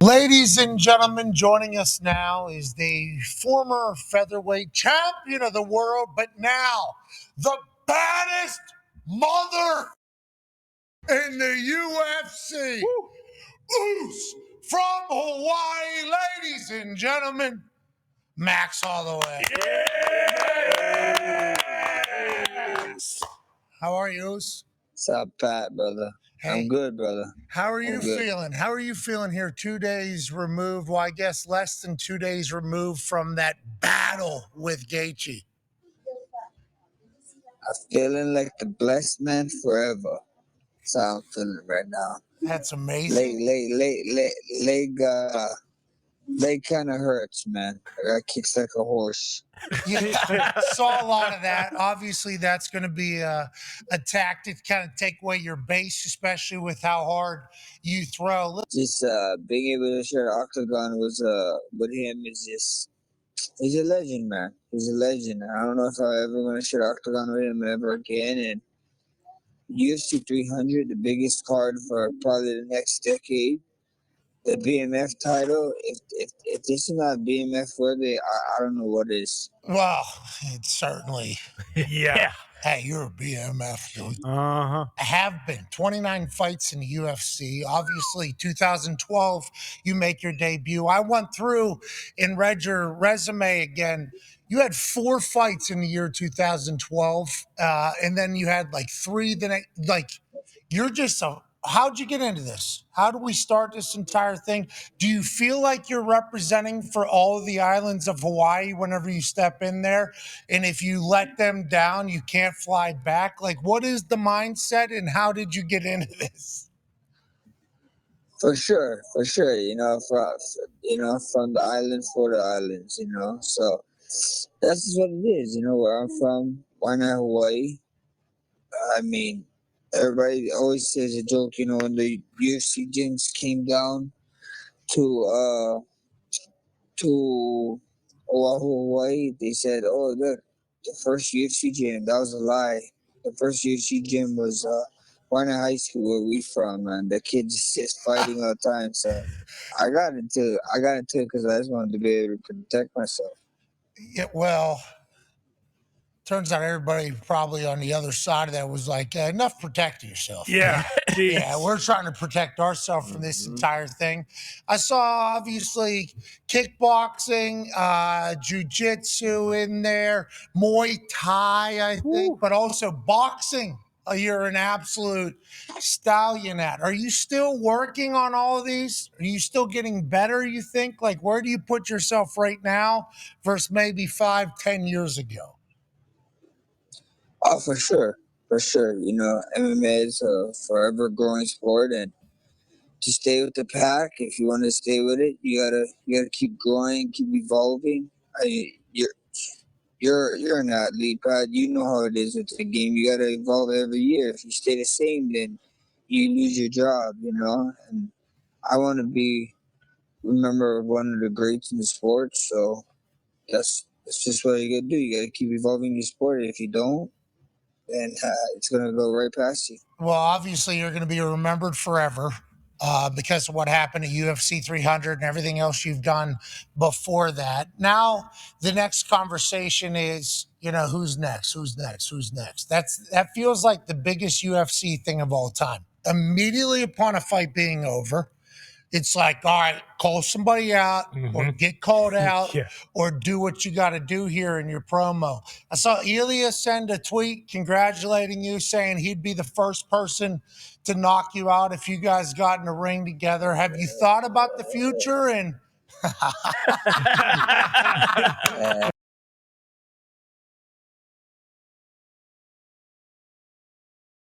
Ladies and gentlemen, joining us now is the former featherweight champion of the world, but now the baddest mother in the UFC. Oos from Hawaii, ladies and gentlemen, Max Holloway. Yes. How are you, Oos? What's up, Pat, brother? Hey. I'm good, brother. How are you feeling? How are you feeling here 2 days removed? Well, I guess less than 2 days removed from that battle with Gaethje. I'm feeling like the blessed man forever. That's how I'm feeling right now. That's amazing. Leg kind of hurts, man. I got kicks like a horse. Yeah, saw a lot of that. Obviously, that's going to be a tactic to kind of take away your base, especially with how hard you throw. Just being able to share the octagon with him is just. He's a legend, man. He's a legend. I don't know if I'm ever going to share the octagon with him ever again. And UFC 300, the biggest card for probably the next decade. The BMF title. If this is not BMF worthy, I don't know what is. Well, it's certainly. Yeah. Hey, you're a BMF, dude. Uh-huh. I have been 29 fights in the UFC. Obviously, 2012, you make your debut. I went through and read your resume again. You had 4 fights in the year 2012, and then you had like 3 the next. Like, you're just a. How'd you get into this? How do we start this entire thing? Do you feel like you're representing for all of the islands of Hawaii whenever you step in there? And if you let them down, you can't fly back? Like, what is the mindset and how did you get into this? For sure. From the island for the islands. So that's just what it is. Where I'm from, why not Hawaii? I mean, everybody always says a joke. When the UFC gyms came down to to Oahu, Hawaii, they said, "Oh, look, the first UFC gym." That was a lie. The first UFC gym was Warner High School, where we from, and the kids just fighting all the time. So I got into it because I just wanted to be able to protect myself. Yeah, well, turns out everybody probably on the other side of that was like, enough protecting yourself. Yeah. Yeah, we're trying to protect ourselves from this entire thing. I saw obviously kickboxing, jiu-jitsu in there, Muay Thai, I think, but also boxing. You're an absolute stallion at. Are you still working on all of these? Are you still getting better, you think? Like, where do you put yourself right now versus maybe 5-10 years ago? Oh, for sure, for sure. MMA is a forever growing sport, and to stay with the pack, if you want to stay with it, you gotta keep growing, keep evolving. You're you're an athlete, Pat. You know how it is with the game. You gotta evolve every year. If you stay the same, then you lose your job. And I want to be remember one of the greats in the sport. So that's just what you gotta do. You gotta keep evolving your sport. If you don't, then it's gonna go right past you. Well, obviously, you're going to be remembered forever because of what happened at UFC 300 and everything else you've done before that. Now, the next conversation is, who's next? Who's next? Who's next? That feels like the biggest UFC thing of all time. Immediately upon a fight being over, it's like, all right, call somebody out or get called out or do what you got to do here in your promo. I saw Ilya send a tweet congratulating you, saying he'd be the first person to knock you out if you guys got in a ring together. Have you thought about the future? And